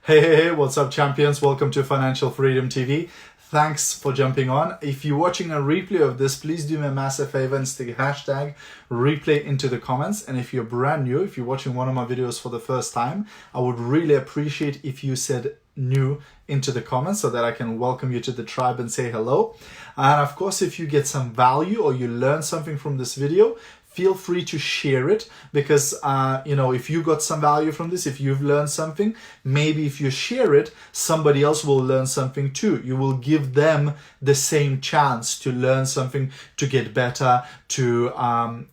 Hey, what's up, champions? Welcome to Financial Freedom TV. Thanks for jumping on. If you're watching a replay of this, please do me a massive favor and stick hashtag replay into the comments. And if you're brand new, if you're watching one of my videos for the first time, I would really appreciate if you said new into the comments so that I can welcome you to the tribe and say hello. And of course, if you get some value or you learn something from this video, feel free to share it because, if you got some value from this, if you've learned something, maybe if you share it, somebody else will learn something too. You will give them the same chance to learn something, to get better, to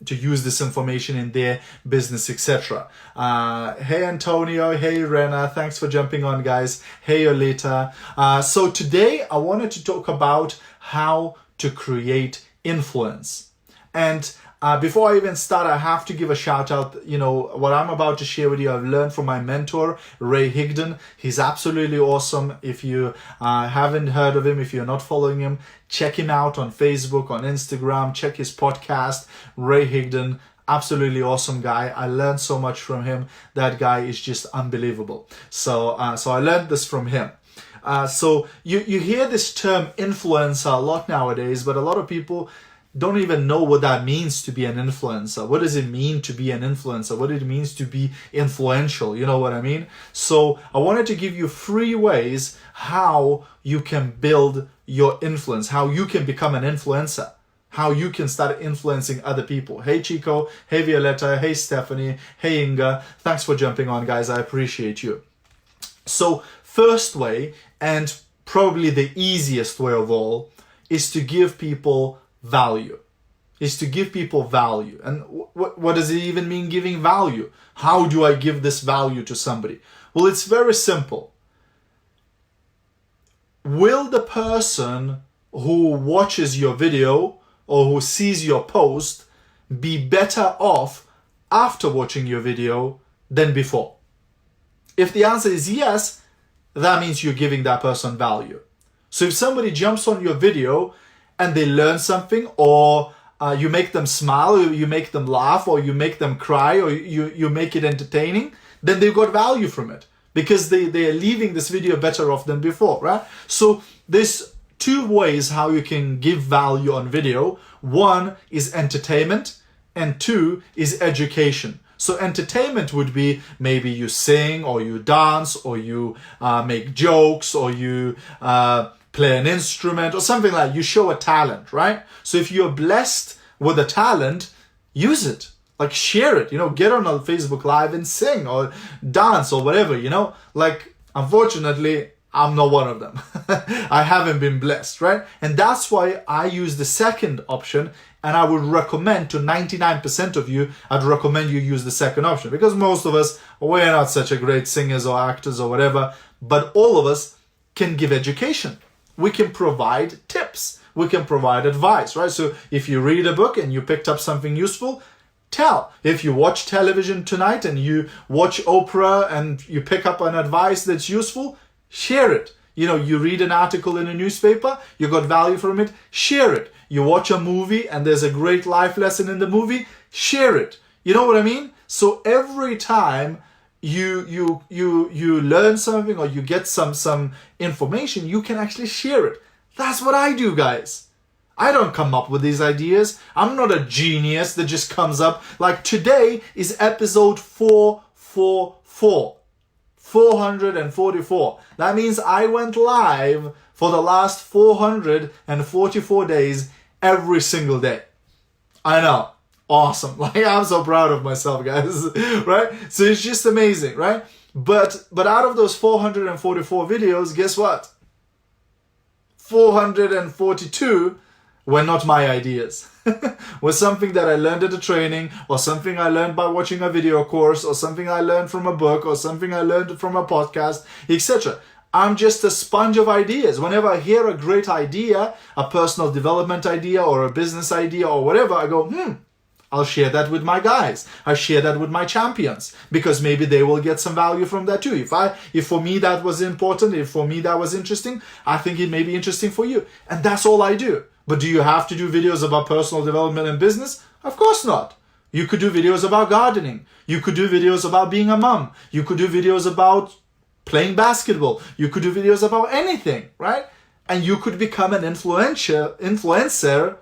use this information in their business, etc. Hey, Antonio. Hey, Rena. Thanks for jumping on, guys. Hey, Olita. So today I wanted to talk about how to create influence. And before I even start, I have to give a shout out. What I'm about to share with you, I've learned from my mentor, Ray Higdon. He's absolutely awesome. If you haven't heard of him, if you're not following him, check him out on Facebook, on Instagram, check his podcast, Ray Higdon. Absolutely awesome guy. I learned so much from him. That guy is just unbelievable. So I learned this from him. So you hear this term influencer a lot nowadays, but a lot of people don't even know what that means to be an influencer. What does it mean to be an influencer? What it means to be influential? You know what I mean? So I wanted to give you 3 ways how you can build your influence, how you can become an influencer, how you can start influencing other people. Hey Chico, hey Violetta, hey Stephanie, hey Inga. Thanks for jumping on, guys. I appreciate you. So first way, and probably the easiest way of all, is to give people value. And what does it even mean, giving value? How do I give this value to somebody? Well, it's very simple. Will the person who watches your video or who sees your post be better off after watching your video than before? If the answer is yes, that means you're giving that person value. So if somebody jumps on your video and they learn something, or you make them smile, or you make them laugh, or you make them cry, or you make it entertaining, then they got value from it because they are leaving this video better off than before, right? So there's 2 ways how you can give value on video. 1 is entertainment, and 2 is education. So entertainment would be maybe you sing, or you dance, or you make jokes, or you play an instrument or something like that. You show a talent, right? So if you're blessed with a talent, use it. Like, share it, get on a Facebook Live and sing or dance or whatever, unfortunately, I'm not one of them. I haven't been blessed, right? And that's why I use the second option, and I would recommend to 99% of you, I'd recommend you use the second option, because most of us, we're not such a great singers or actors or whatever, but all of us can give education. We can provide tips. We can provide advice, right? So if you read a book and you picked up something useful, tell. If you watch television tonight and you watch Oprah and you pick up an advice that's useful, share it. You read an article in a newspaper, you got value from it, share it. You watch a movie and there's a great life lesson in the movie, share it. You know what I mean? So every time you learn something or you get some information, you can actually share it. That's what I do, guys. I don't come up with these ideas. I'm not a genius that just comes up. Like, today is episode 444. 444. That means I went live for the last 444 days every single day. I know. Awesome. I'm so proud of myself, guys. Right? So it's just amazing, right? But out of those 444 videos, guess what? 442 were not my ideas. Was something that I learned at a training, or something I learned by watching a video course, or something I learned from a book, or something I learned from a podcast, etc. I'm just a sponge of ideas. Whenever I hear a great idea, a personal development idea or a business idea or whatever, I go, I'll share that with my guys. I share that with my champions, because maybe they will get some value from that too. If for me that was important, if for me that was interesting, I think it may be interesting for you. And that's all I do. But do you have to do videos about personal development and business? Of course not. You could do videos about gardening. You could do videos about being a mom. You could do videos about playing basketball. You could do videos about anything, right? And you could become an influencer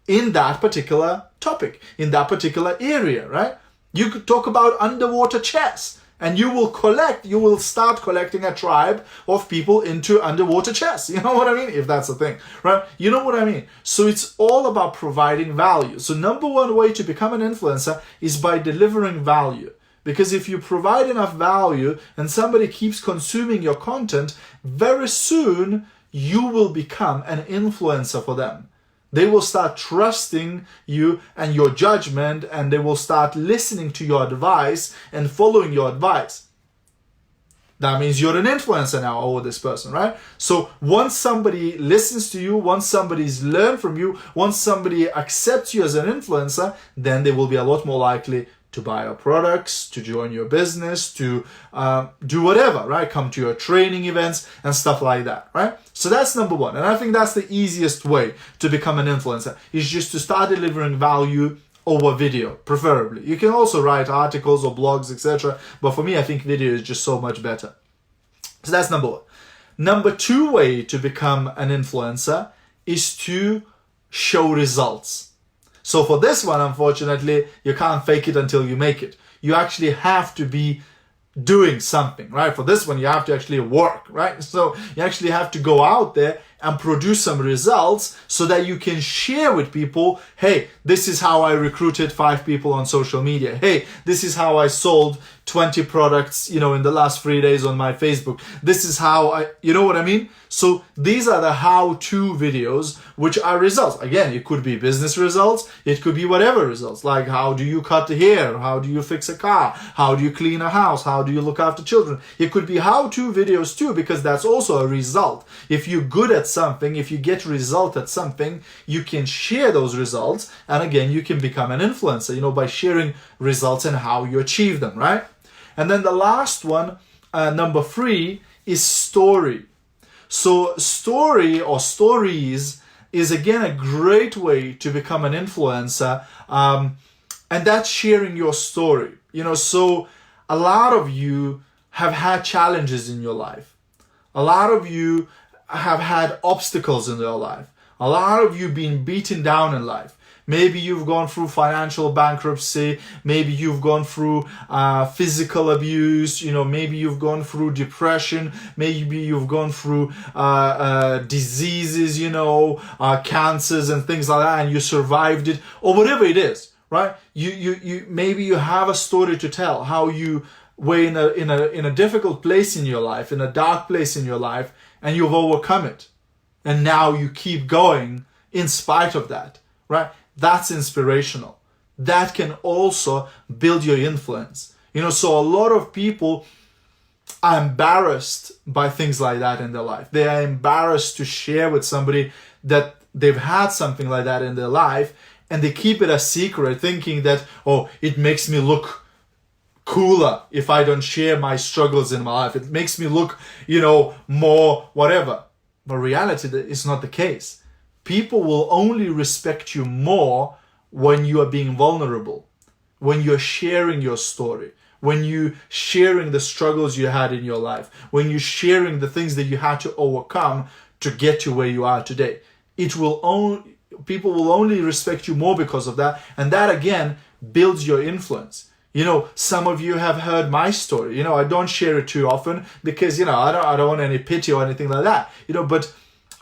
in that particular topic, in that particular area, right? You could talk about underwater chess, and you will start collecting a tribe of people into underwater chess. You know what I mean? If that's a thing, right? You know what I mean? So it's all about providing value. So number one way to become an influencer is by delivering value. Because if you provide enough value and somebody keeps consuming your content, very soon you will become an influencer for them. They will start trusting you and your judgment, and they will start listening to your advice and following your advice. That means you're an influencer now over this person, right? So once somebody listens to you, once somebody's learned from you, once somebody accepts you as an influencer, then they will be a lot more likely to buy your products, to join your business, to do whatever, right? Come to your training events and stuff like that, right? So that's number one. And I think that's the easiest way to become an influencer, is just to start delivering value over video, preferably. You can also write articles or blogs, etc. But for me, I think video is just so much better. So that's number one. Number two way to become an influencer is to show results. So for this one, unfortunately, you can't fake it until you make it. You actually have to be doing something, right? For this one, you have to actually work, right? So you actually have to go out there and produce some results so that you can share with people, hey, this is how I recruited 5 people on social media. Hey, this is how I sold 20 products, in the last 3 days on my Facebook. This is how you know what I mean? So these are the how-to videos, which are results. Again, it could be business results. It could be whatever results, like how do you cut the hair? How do you fix a car? How do you clean a house? How do you look after children? It could be how-to videos too, because that's also a result. If you're good at something, if you get result at something, you can share those results. And again, you can become an influencer, by sharing results and how you achieve them, right? And then the last one, number 3, is story. So story or stories is again a great way to become an influencer, and that's sharing your story. So a lot of you have had challenges in your life. A lot of you have had obstacles in your life. A lot of you been beaten down in life. Maybe you've gone through financial bankruptcy. Maybe you've gone through physical abuse. Maybe you've gone through depression. Maybe you've gone through diseases, cancers and things like that, and you survived it, or whatever it is, right? You maybe you have a story to tell, how you were in a difficult place in your life, in a dark place in your life, and you've overcome it, and now you keep going in spite of that, right? That's inspirational. That can also build your influence. So a lot of people are embarrassed by things like that in their life. They are embarrassed to share with somebody that they've had something like that in their life, and they keep it a secret, thinking that, it makes me look cooler if I don't share my struggles in my life. It makes me look, more whatever. But reality is not the case. People will only respect you more when you are being vulnerable, when you're sharing your story, when you're sharing the struggles you had in your life, when you're sharing the things that you had to overcome to get to where you are today. People will only respect you more because of that, and that again builds your influence. Some of you have heard my story. I don't share it too often because I don't want any pity or anything like that. But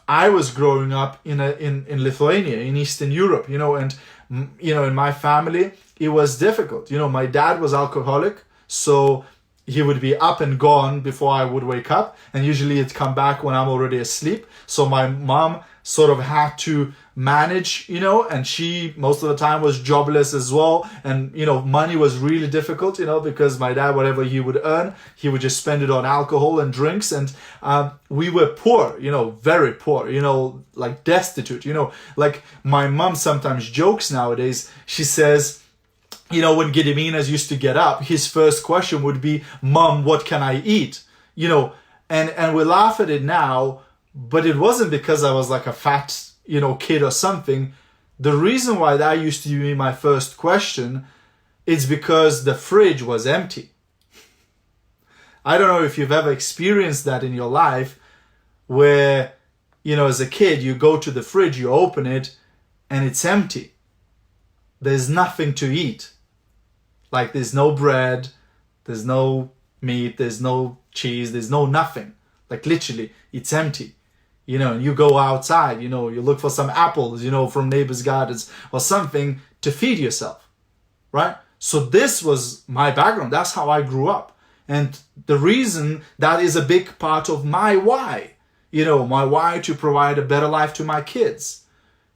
I was growing up in Lithuania, in Eastern Europe, and in my family, it was difficult. My dad was alcoholic, so he would be up and gone before I would wake up, and usually it'd come back when I'm already asleep. So my mom sort of had to manage, and she most of the time was jobless as well. And, money was really difficult, because my dad, whatever he would earn, he would just spend it on alcohol and drinks. And we were poor, very poor, like destitute, like my mom sometimes jokes nowadays. She says, when Gediminas used to get up, his first question would be, "Mom, what can I eat?" And we laugh at it now, but it wasn't because I was like a fat, kid or something. The reason why that used to be my first question is because the fridge was empty. I don't know if you've ever experienced that in your life where, you know, as a kid, you go to the fridge, you open it, and it's empty. There's nothing to eat. Like there's no bread, there's no meat, there's no cheese, there's no nothing. Like literally, it's empty. You know, and you go outside, you know, you look for some apples, you know, from neighbors' gardens or something to feed yourself, right? So this was my background. That's how I grew up. And the reason that is a big part of my why, you know, my why to provide a better life to my kids,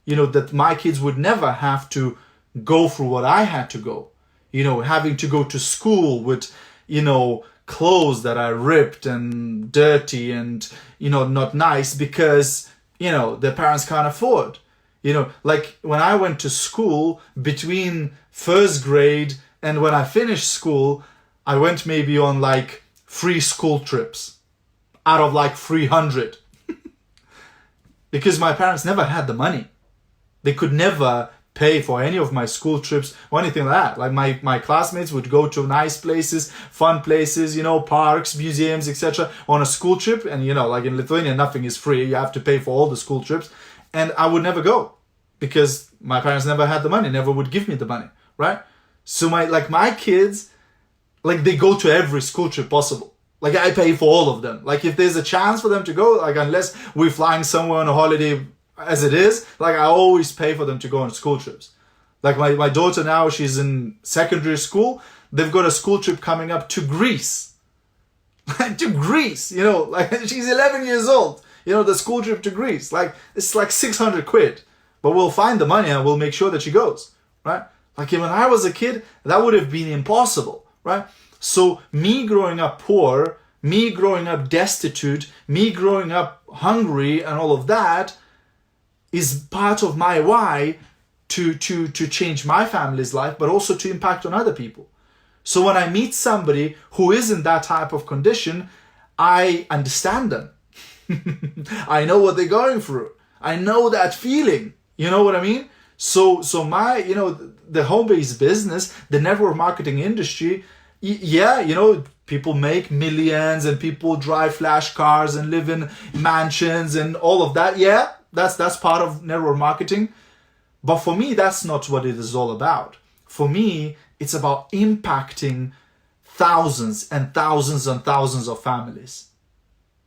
you know, that my kids would never have to go through what I had to go, you know, having to go to school with, you know, clothes that are ripped and dirty and, you know, not nice because, you know, their parents can't afford. You know, like when I went to school between first grade and when I finished school, I went maybe on like 3 school trips out of like 300 because my parents never had the money. They could never pay for any of my school trips or anything like that. Like my classmates would go to nice places, fun places, you know, parks, museums, etc. on a school trip. And, you know, like in Lithuania, nothing is free. You have to pay for all the school trips. And I would never go because my parents never had the money, never would give me the money, right? So my kids, like they go to every school trip possible. Like I pay for all of them. Like if there's a chance for them to go, like unless we're flying somewhere on a holiday as it is, like I always pay for them to go on school trips. Like my daughter now, she's in secondary school. They've got a school trip coming up to Greece. To Greece, you know, like she's 11 years old. You know, the school trip to Greece, like it's like 600 quid. But we'll find the money and we'll make sure that she goes, right? Like when I was a kid, that would have been impossible, right? So me growing up poor, me growing up destitute, me growing up hungry and all of that is part of my why to change my family's life, but also to impact on other people. So when I meet somebody who is in that type of condition, I understand them. I know what they're going through. I know that feeling. You know what I mean? So my, you know, the home-based business, the network marketing industry, yeah, you know, people make millions and people drive flash cars and live in mansions and all of that. Yeah, that's part of network marketing. But for me, that's not what it is all about. For me, it's about impacting thousands and thousands and thousands of families.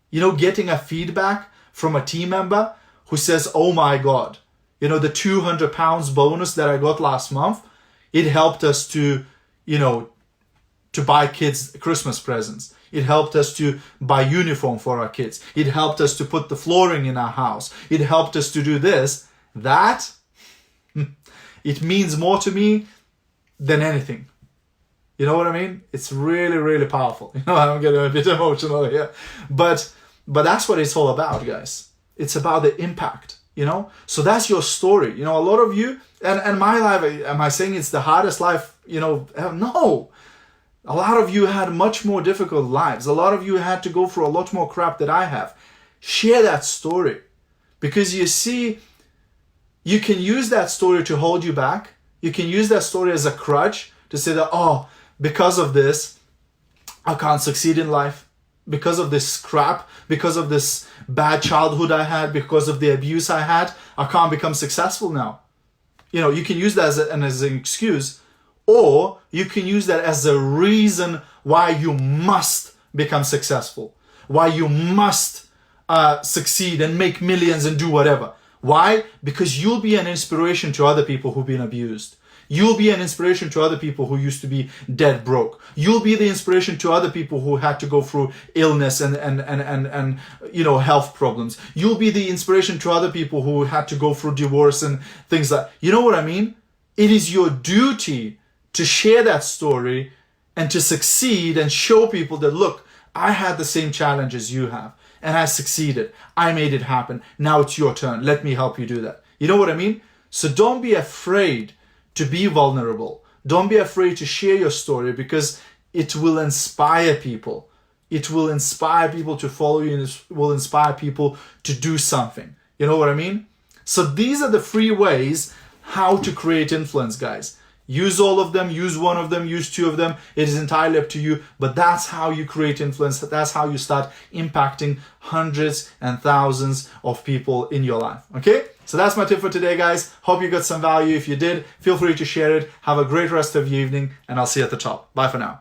You know, getting a feedback from a team member who says, oh my God, you know, the 200 pounds bonus that I got last month, it helped us to, you know, to buy kids Christmas presents. It helped us to buy uniform for our kids. It helped us to put the flooring in our house. It helped us to do this. That, it means more to me than anything. You know what I mean? It's really, really powerful. You know, I'm getting a bit emotional here. But that's what it's all about, guys. It's about the impact, you know? So that's your story. You know, a lot of you, and my life, am I saying it's the hardest life, you know? No. A lot of you had much more difficult lives. A lot of you had to go through a lot more crap that I have. Share that story. Because you see, you can use that story to hold you back. You can use that story as a crutch to say that, oh, because of this, I can't succeed in life. Because of this crap, because of this bad childhood I had, because of the abuse I had, I can't become successful now. You know, you can use that as an excuse, or you can use that as a reason why you must become successful, why you must succeed and make millions and do whatever. Why? Because you'll be an inspiration to other people who've been abused. You'll be an inspiration to other people who used to be dead broke. You'll be the inspiration to other people who had to go through illness and you know, health problems. You'll be the inspiration to other people who had to go through divorce and things like, you know what I mean? It is your duty to share that story and to succeed and show people that, look, I had the same challenges you have and I succeeded. I made it happen. Now it's your turn. Let me help you do that. You know what I mean? So don't be afraid to be vulnerable. Don't be afraid to share your story because it will inspire people. It will inspire people to follow you and it will inspire people to do something. You know what I mean? So these are the 3 ways how to create influence, guys. Use all of them, use one of them, use two of them. It is entirely up to you, but that's how you create influence. That's how you start impacting hundreds and thousands of people in your life. Okay? So that's my tip for today, guys. Hope you got some value. If you did, feel free to share it. Have a great rest of your evening, and I'll see you at the top. Bye for now.